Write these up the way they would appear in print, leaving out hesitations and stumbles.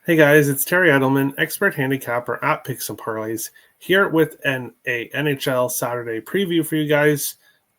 Hey guys, it's Terry Edelman, expert handicapper at Picks and Parlays, here with a NHL Saturday preview for you guys.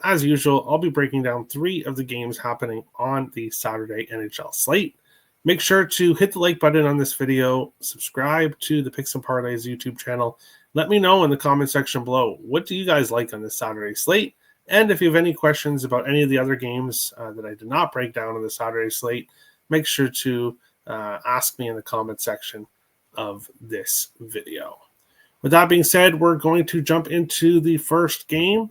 As usual, I'll be breaking down 3 of the games happening on the Saturday NHL slate. Make sure to hit the like button on this video, subscribe to the Picks and Parlays YouTube channel. Let me know in the comment section below, what do you guys like on this Saturday slate? And if you have any questions about any of the other games that I did not break down on the Saturday slate, make sure to ask me in the comment section of this video. With that being said, we're going to jump into the first game,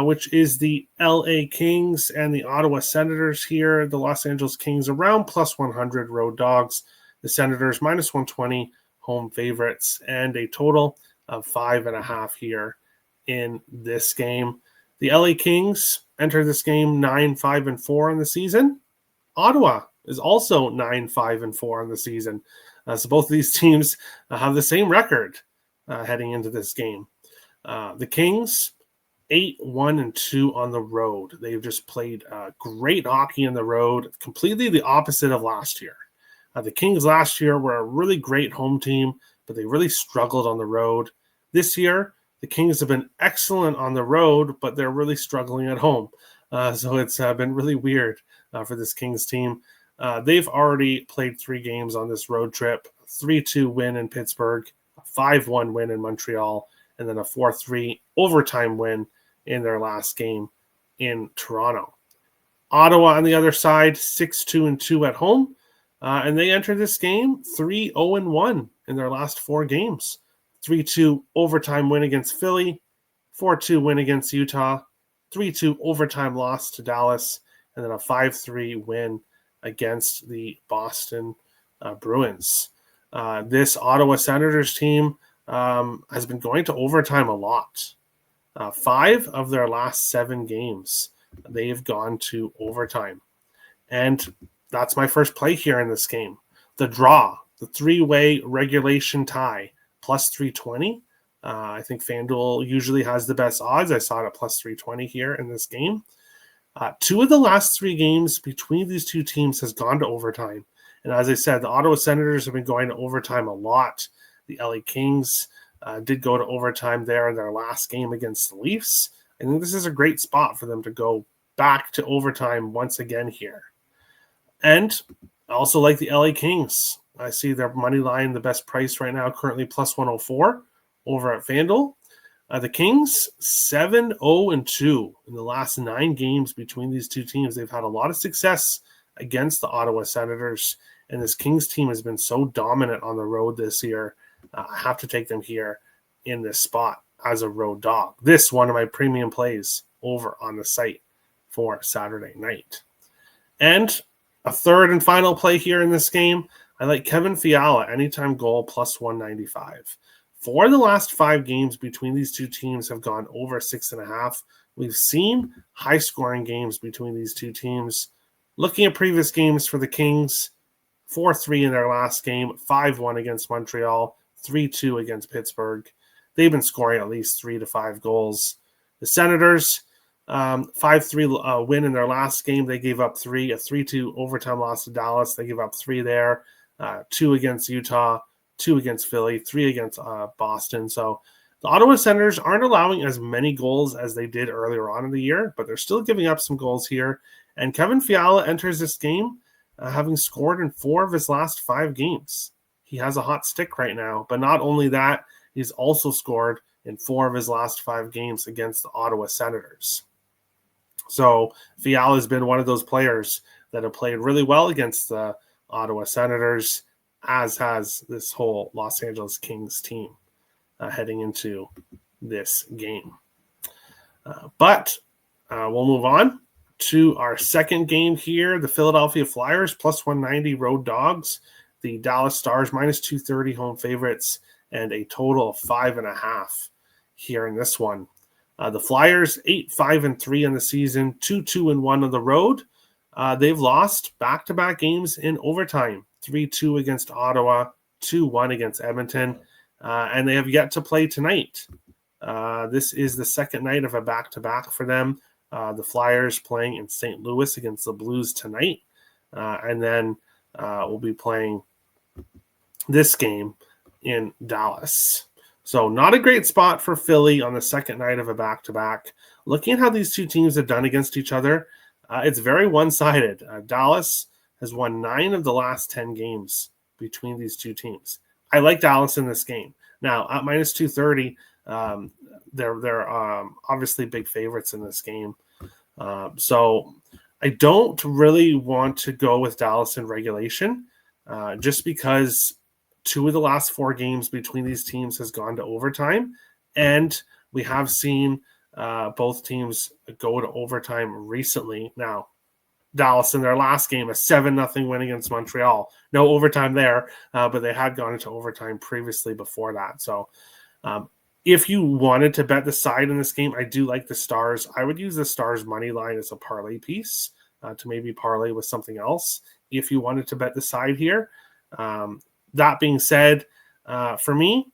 which is the LA Kings and the Ottawa Senators here. The Los Angeles Kings around plus 100 road dogs. The Senators minus 120 home favorites, and a total of 5.5 here in this game. The LA Kings enter this game 9-5-4 in the season. Ottawa is also 9-5-4 on the season. So both of these teams have the same record heading into this game. The Kings, 8-1-2 on the road. They've just played great hockey on the road, completely the opposite of last year. The Kings last year were a really great home team, but they really struggled on the road. This year, the Kings have been excellent on the road, but they're really struggling at home. So it's been really weird for this Kings team. They've already played 3 games on this road trip, 3-2 win in Pittsburgh, a 5-1 win in Montreal, and then a 4-3 overtime win in their last game in Toronto. Ottawa on the other side, 6-2-2 at home, and they enter this game 3-0-1 in their last 4 games. 3-2 overtime win against Philly, 4-2 win against Utah, 3-2 overtime loss to Dallas, and then a 5-3 win against the Boston Bruins. This Ottawa Senators team has been going to overtime a lot. 5 of their last 7 games, they've gone to overtime. And that's my first play here in this game. The draw, the 3-way regulation tie, plus 320. I think FanDuel usually has the best odds. I saw it at plus 320 here in this game. 2 of the last 3 games between these two teams has gone to overtime. And as I said, the Ottawa Senators have been going to overtime a lot. The LA Kings did go to overtime there in their last game against the Leafs. I think this is a great spot for them to go back to overtime once again here. And I also like the LA Kings. I see their money line, the best price right now, currently plus 104 over at FanDuel. The Kings, 7-0-2 in the last 9 games between these two teams. They've had a lot of success against the Ottawa Senators, and this Kings team has been so dominant on the road this year. I have to take them here in this spot as a road dog. This one of my premium plays over on the site for Saturday night. And a third and final play here in this game, I like Kevin Fiala, anytime goal, plus 195. 4 of the last 5 games between these two teams have gone over 6.5. We've seen high-scoring games between these two teams. Looking at previous games for the Kings, 4-3 in their last game, 5-1 against Montreal, 3-2 against Pittsburgh. They've been scoring at least 3 to 5 goals. The Senators, 5-3 win in their last game. They gave up 3, a 3-2 overtime loss to Dallas. They gave up 3 there, 2 against Utah, 2 against Philly, 3 against Boston. So the Ottawa Senators aren't allowing as many goals as they did earlier on in the year, but they're still giving up some goals here. And Kevin Fiala enters this game having scored in 4 of his last 5 games. He has a hot stick right now, but not only that, he's also scored in 4 of his last 5 games against the Ottawa Senators. So Fiala has been one of those players that have played really well against the Ottawa Senators, as has this whole Los Angeles Kings team heading into this game. But we'll move on to our second game here. The Philadelphia Flyers, plus 190 road dogs. The Dallas Stars, minus 230 home favorites, and a total of 5.5 here in this one. The Flyers, 8-5-3 in the season, 2-2-1 on the road. They've lost back-to-back games in overtime. 3-2 against Ottawa, 2-1 against Edmonton, and they have yet to play tonight. This is the second night of a back-to-back for them. The Flyers playing in St. Louis against the Blues tonight, and then we'll be playing this game in Dallas. So not a great spot for Philly on the second night of a back-to-back. Looking at how these two teams have done against each other, it's very one-sided. Dallas has won 9 of the last 10 games between these two teams. I like Dallas in this game. Now, at minus 230, they're obviously big favorites in this game. So I don't really want to go with Dallas in regulation just because 2 of the last 4 games between these teams has gone to overtime, and we have seen both teams go to overtime recently. Now, Dallas in their last game, a 7-0 win against Montreal. No overtime there, but they had gone into overtime previously before that. So if you wanted to bet the side in this game, I do like the Stars. I would use the Stars money line as a parlay piece to maybe parlay with something else if you wanted to bet the side here. That being said, for me,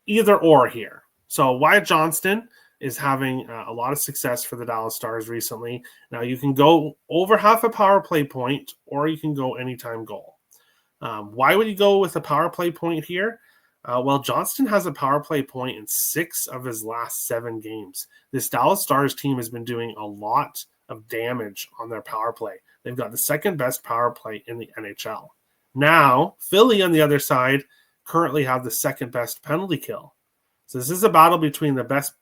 either or here. So Wyatt Johnston is having a lot of success for the Dallas Stars recently. Now you can go over half a power play point, or you can go anytime goal. Why would you go with a power play point here? Well, Johnston has a power play point in 6 of his last 7 games. This Dallas Stars team has been doing a lot of damage on their power play. They've got the second best power play in the NHL. Now, Philly on the other side currently have the second best penalty kill. So this is a battle between the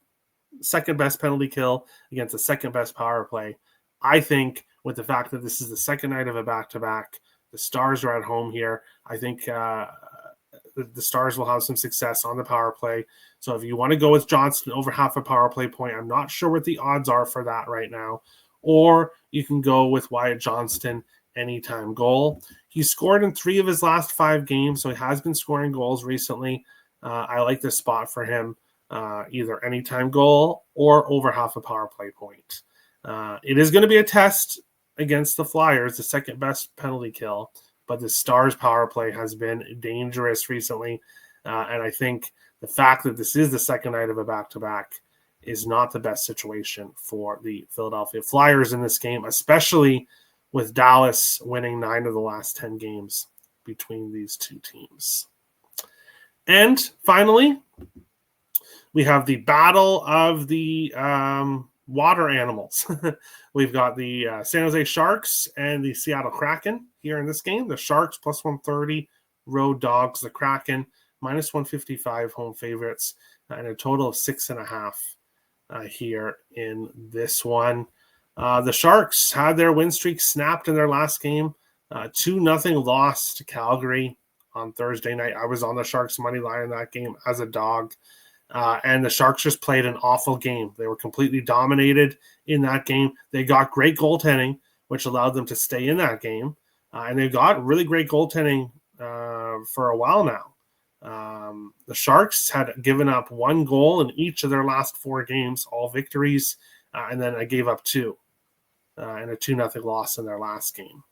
second best penalty kill against the second best power play. I think with the fact that this is the second night of a back-to-back, the Stars are at home here. I think the Stars will have some success on the power play. So if you want to go with Johnston over half a power play point, I'm not sure what the odds are for that right now. Or you can go with Wyatt Johnston anytime goal. He's scored in 3 of his last 5 games, so he has been scoring goals recently. I like this spot for him, either anytime goal or over half a power play point. It is going to be a test against the Flyers, the second best penalty kill, but the Stars power play has been dangerous recently. And I think the fact that this is the second night of a back-to-back is not the best situation for the Philadelphia Flyers in this game, especially with Dallas winning 9 of the last 10 games between these two teams. And finally, we have the battle of the water animals. We've got the San Jose Sharks and the Seattle Kraken here in this game. The Sharks plus 130, road dogs. The Kraken minus 155, home favorites, and a total of 6.5 here in this one. The Sharks had their win streak snapped in their last game. 2-0 loss to Calgary on Thursday night. I was on the Sharks money line in that game as a dog. And the Sharks just played an awful game. They were completely dominated in that game. They got great goaltending, which allowed them to stay in that game. And they got really great goaltending for a while now. The Sharks had given up 1 goal in each of their last 4 games, all victories, and then I gave up 2 and a 2-0 loss in their last game.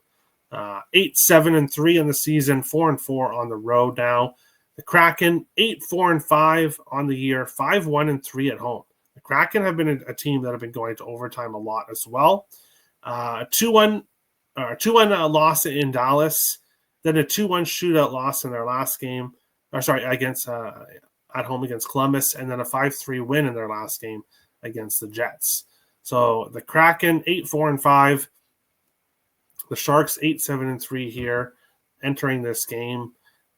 8-7-3 in the season, 4-4 on the road now. The Kraken, 8-4-5 on the year, 5-1-3 at home. The Kraken have been a team that have been going to overtime a lot as well. 2-1 loss in Dallas, then a 2-1 shootout loss in their last game. Against at home against Columbus, and then a 5-3 win in their last game against the Jets. So the Kraken 8-4-5, the Sharks 8-7-3 here entering this game.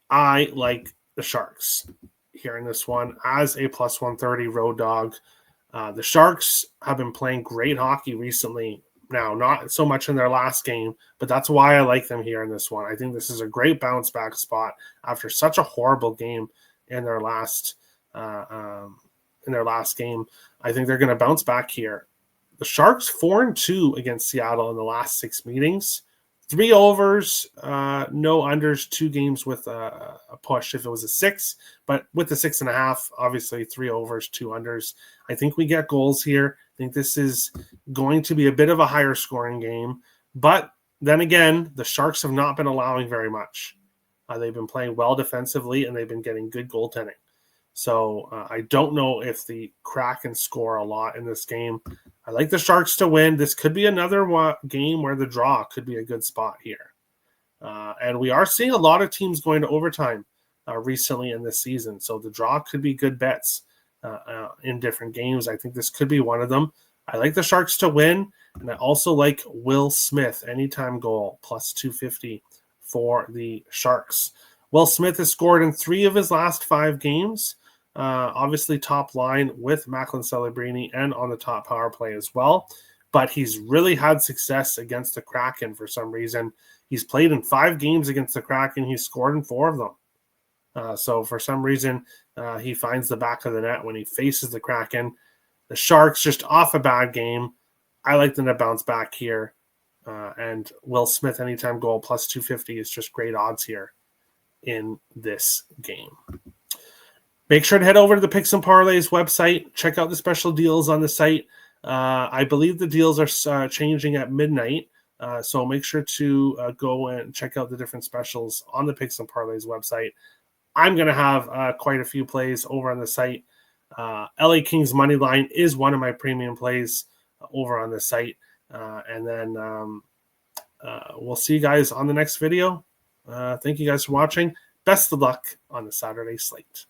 I like the Sharks here in this one as a plus 130 road dog. The Sharks have been playing great hockey recently. Now, not so much in their last game, but that's why I like them here in this one. I think this is a great bounce back spot after such a horrible game in their last game. I think they're going to bounce back here. The Sharks 4-2 against Seattle in the last 6 meetings. 3 overs, no unders, 2 games with a push if it was a 6, but with the 6.5, obviously 3 overs, 2 unders. I think we get goals here. I think this is going to be a bit of a higher scoring game, but then again, the Sharks have not been allowing very much. They've been playing well defensively, and they've been getting good goaltending. So I don't know if the Kraken score a lot in this game. I like the Sharks to win. This could be another game where the draw could be a good spot here. And we are seeing a lot of teams going to overtime recently in this season. So the draw could be good bets in different games. I think this could be one of them. I like the Sharks to win, and I also like Will Smith, anytime goal, plus 250 for the Sharks. Will Smith has scored in 3 of his last 5 games. Obviously top line with Macklin Celebrini and on the top power play as well. But he's really had success against the Kraken for some reason. He's played in 5 games against the Kraken. He's scored in 4 of them. So for some reason, he finds the back of the net when he faces the Kraken. The Sharks just off a bad game. I like them to bounce back here. And Will Smith anytime goal plus 250 is just great odds here in this game. Make sure to head over to the Picks and Parlays website. Check out the special deals on the site. I believe the deals are changing at midnight. So make sure to go and check out the different specials on the Picks and Parlays website. I'm going to have quite a few plays over on the site. LA Kings money line is one of my premium plays over on the site. And then we'll see you guys on the next video. Thank you guys for watching. Best of luck on the Saturday slate.